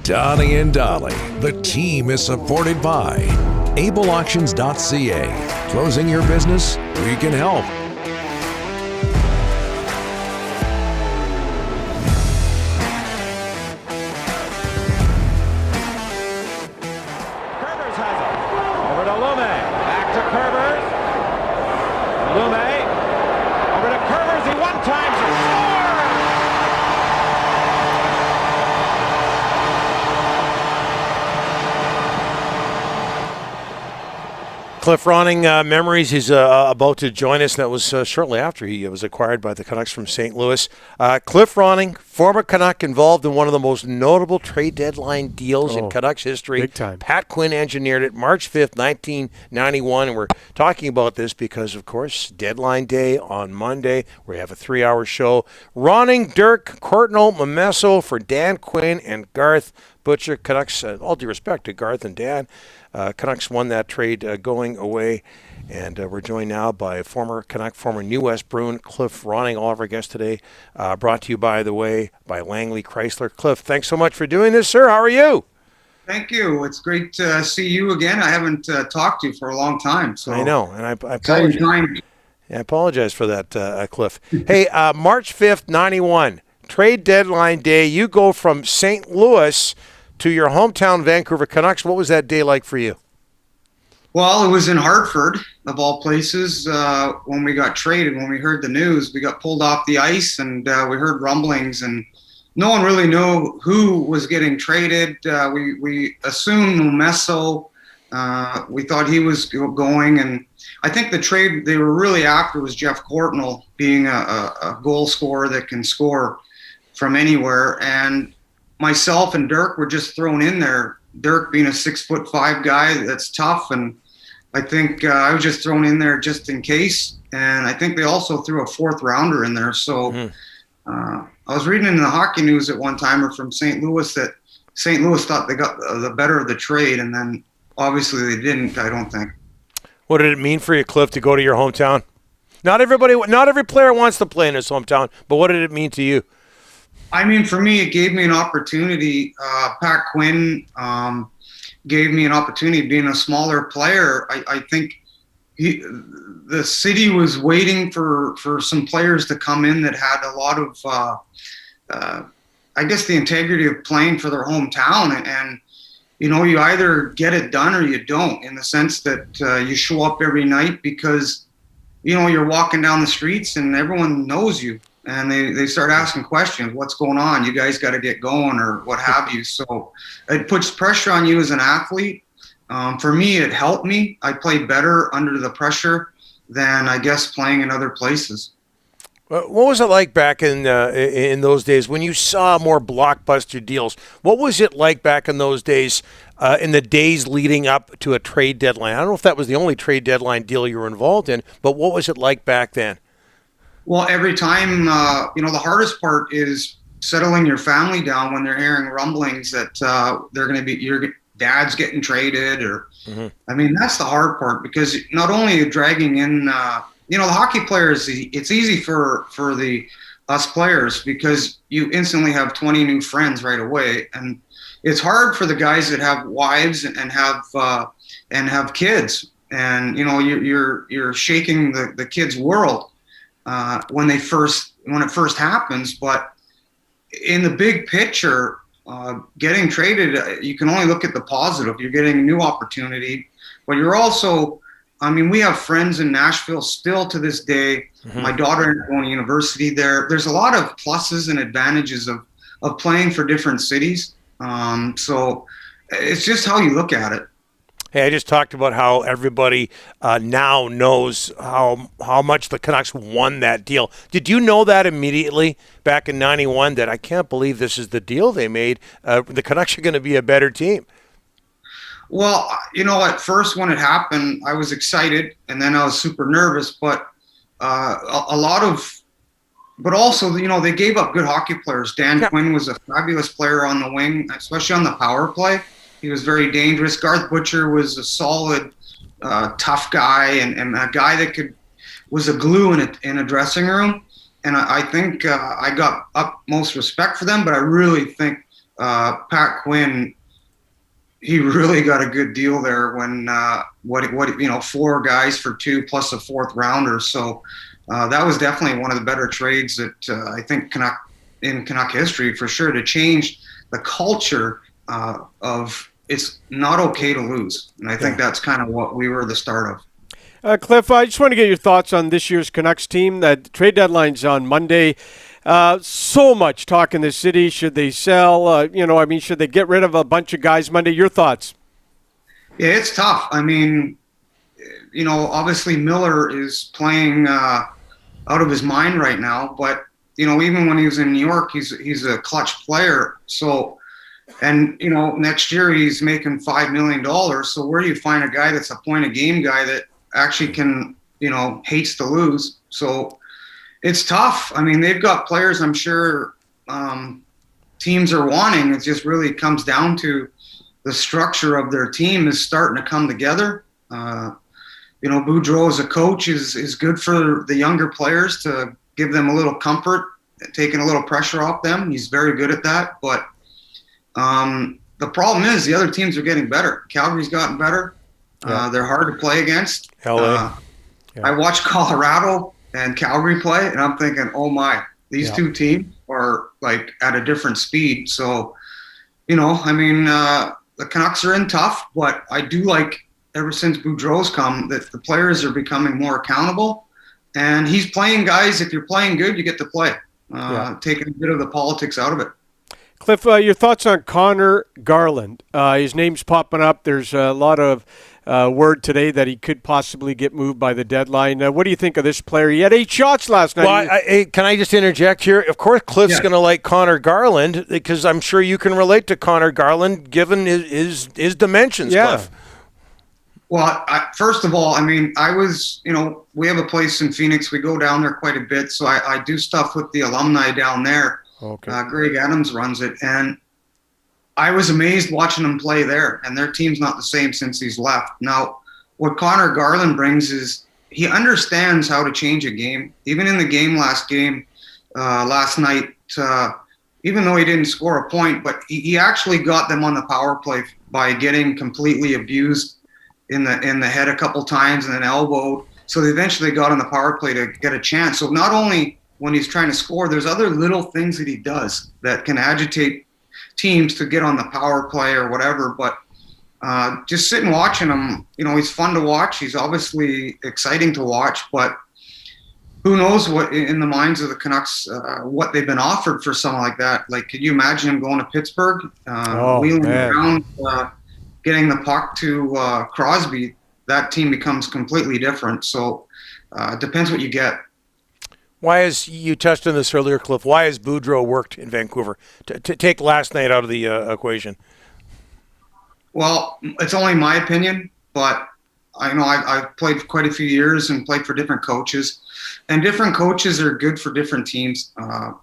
Donnie and Dolly. The team is supported by ableauctions.ca. Closing your business? We can help. Kerbers has it. Over to Lume. Back to Kerbers. Lume. Over to Kerbers. He one times and scores! Cliff Ronning, memories. He's about to join us. That was shortly after he was acquired by the Canucks from St. Louis. Cliff Ronning, former Canuck, involved in one of the most notable trade deadline deals in Canucks history. Big time. Pat Quinn engineered it March 5th, 1991. And we're talking about this because, of course, deadline day on Monday. We have a 3-hour show. Ronning, Dirk, Courtnall, Momesso for Dan Quinn and Garth Butcher. Canucks, all due respect to Garth and Dan, Canucks won that trade going away. And we're joined now by former Canuck, former New West Bruin, Cliff Ronning. All of our guests today brought to you, by the way, by Langley Chrysler. Cliff, thanks so much for doing this, sir. How are you? Thank you. It's great to see you again. I haven't talked to you for a long time. So I know, and I apologize for that, Cliff. Hey, March 5th, 91, trade deadline day. You go from St. Louis to your hometown Vancouver Canucks. What was that day like for you? Well, it was in Hartford, of all places, when we got traded. When we heard the news, we got pulled off the ice, and we heard rumblings, and no one really knew who was getting traded. We assumed Momesso. We thought he was going, and I think the trade they were really after was Jeff Courtnall, being a goal scorer that can score from anywhere. And myself and Dirk were just thrown in there. Dirk being a 6'5" guy that's tough, and I think I was just thrown in there just in case. And I think they also threw a 4th rounder in there. So I was reading in the hockey news at one time from St. Louis that St. Louis thought they got the better of the trade, and then obviously they didn't, I don't think. What did it mean for you, Cliff, to go to your hometown? Not every player wants to play in his hometown, but what did it mean to you? I mean, for me, it gave me an opportunity. Pat Quinn gave me an opportunity being a smaller player. I think the city was waiting for some players to come in that had a lot of, I guess, the integrity of playing for their hometown. And you know, you either get it done or you don't, in the sense that you show up every night because, you know, you're walking down the streets and everyone knows you. And they start asking questions. What's going on? You guys got to get going, or what have you. So it puts pressure on you as an athlete. For me, it helped me. I played better under the pressure than, I guess, playing in other places. What was it like back in those days when you saw more blockbuster deals? What was it like back in those days, in the days leading up to a trade deadline? I don't know if that was the only trade deadline deal you were involved in, but what was it like back then? Well, every time, you know, the hardest part is settling your family down when they're hearing rumblings that they're going to be, your dad's getting traded, or, I mean, that's the hard part, because not only are you dragging in, you know, the hockey players, it's easy for us players because you instantly have 20 new friends right away. And it's hard for the guys that have wives and have kids. And, you know, you're shaking the kids' world. When it first happens, but in the big picture, getting traded, you can only look at the positive. You're getting a new opportunity, but you're also, I mean, we have friends in Nashville still to this day. My daughter is going to university there. There's a lot of pluses and advantages of playing for different cities. So it's just how you look at it. Hey, I just talked about how everybody now knows how much the Canucks won that deal. Did you know that immediately back in 91, that I can't believe this is the deal they made? The Canucks are going to be a better team. Well, you know, at first when it happened, I was excited, and then I was super nervous. But but also, you know, they gave up good hockey players. Dan Quinn was a fabulous player on the wing, especially on the power play. He was very dangerous. Garth Butcher was a solid, tough guy, and a guy that was a glue in a dressing room. And I think I got utmost respect for them, but I really think Pat Quinn, he really got a good deal there when four guys for two plus a fourth rounder. So that was definitely one of the better trades that I think Canuck history for sure, to change the culture of it's not okay to lose. And I think that's kind of what we were the start of. Cliff, I just want to get your thoughts on this year's Canucks team. That trade deadline's on Monday. So much talk in the city. Should they sell? Should they get rid of a bunch of guys Monday? Your thoughts? Yeah, it's tough. I mean, obviously Miller is playing out of his mind right now. But even when he was in New York, he's a clutch player. So, and next year he's making $5 million. So where do you find a guy that's a point a game guy that actually can hates to lose? So it's tough. I mean, they've got players I'm sure teams are wanting. It just really comes down to the structure of their team is starting to come together. Boudreau as a coach is good for the younger players to give them a little comfort, taking a little pressure off them. He's very good at that. But the problem is the other teams are getting better. Calgary's gotten better. Yeah. They're hard to play against. LA. I watched Colorado and Calgary play, and I'm thinking, oh my, these two teams are like at a different speed. So, the Canucks are in tough, but I do like ever since Boudreau's come that the players are becoming more accountable, and he's playing guys. If you're playing good, you get to play. Taking a bit of the politics out of it. Cliff, your thoughts on Conor Garland? His name's popping up. There's a lot of word today that he could possibly get moved by the deadline. What do you think of this player? He had 8 shots last night. Well, can I just interject here? Of course, Cliff's going to like Conor Garland because I'm sure you can relate to Conor Garland given his dimensions, Cliff. Well, first of all, I was, we have a place in Phoenix. We go down there quite a bit. So I do stuff with the alumni down there. Okay. Greg Adams runs it. And I was amazed watching them play there. And their team's not the same since he's left. Now, what Conor Garland brings is he understands how to change a game. Even in the game last night, even though he didn't score a point, but he actually got them on the power play by getting completely abused in the head a couple times and then elbowed. So they eventually got on the power play to get a chance. So not only when he's trying to score, there's other little things that he does that can agitate teams to get on the power play or whatever. But just sitting watching him, he's fun to watch. He's obviously exciting to watch, but who knows what in the minds of the Canucks, what they've been offered for someone like that. Like, could you imagine him going to Pittsburgh, wheeling around, getting the puck to Crosby? That team becomes completely different. So it depends what you get. You touched on this earlier, Cliff, why has Boudreau worked in Vancouver? To take last night out of the equation. Well, it's only my opinion, but I know I've played quite a few years and played for different coaches. And different coaches are good for different teams.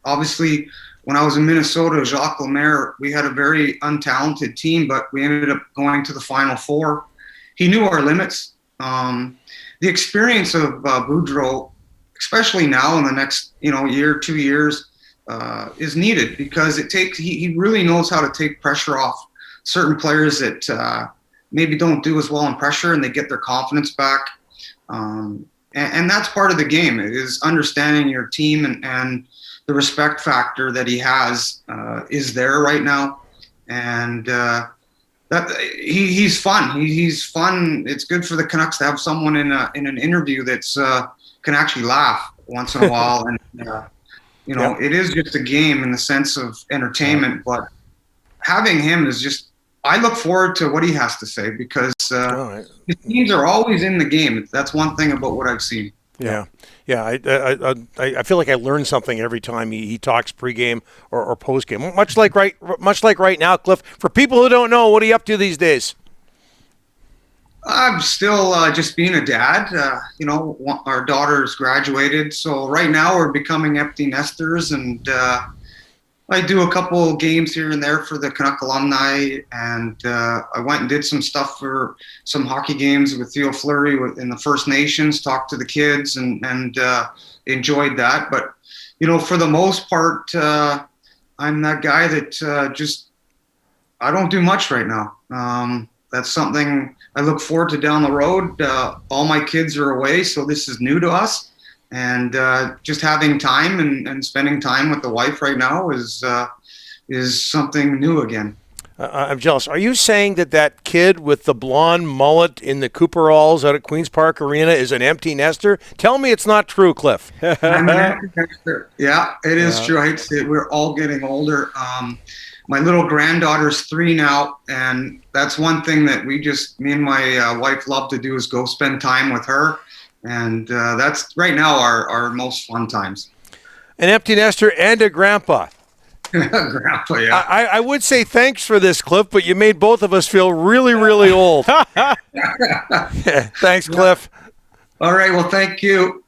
Obviously, when I was in Minnesota, Jacques Lemaire, we had a very untalented team, but we ended up going to the Final Four. He knew our limits. The experience of Boudreau, especially now in the next year, 2 years, is needed because he really knows how to take pressure off certain players that maybe don't do as well in pressure, and they get their confidence back. And that's part of the game, is understanding your team, and the respect factor that he has is there right now. And that he's fun. He's fun. It's good for the Canucks to have someone in an interview that's can actually laugh once in a while. And it is just a game in the sense of entertainment, but having him is just, I look forward to what he has to say because his teams are always in the game. That's one thing about what I've seen. Yeah. I feel like I learn something every time he talks pregame or postgame. Much like right now, Cliff. For people who don't know, what are you up to these days? I'm still just being a dad. Our daughter's graduated, so right now we're becoming empty nesters, and I do a couple games here and there for the Canuck alumni, and I went and did some stuff for some hockey games with Theo Fleury in the First Nations, talked to the kids, and enjoyed that. But, for the most part, I'm that guy that just I don't do much right now. That's something I look forward to down the road. All my kids are away, so this is new to us. And just having time and spending time with the wife right now is something new again. I'm jealous. Are you saying that kid with the blonde mullet in the Cooperalls out at Queen's Park Arena is an empty nester? Tell me it's not true, Cliff. I'm an empty nester. Yeah, it is true. I'd say we're all getting older. My little granddaughter's 3 now, and that's one thing that me and my wife love to do is go spend time with her. And that's right now our most fun times. An empty nester and a grandpa. Grandpa, yeah. I would say thanks for this, Cliff, but you made both of us feel really, really old. Thanks, Cliff. All right, well, thank you.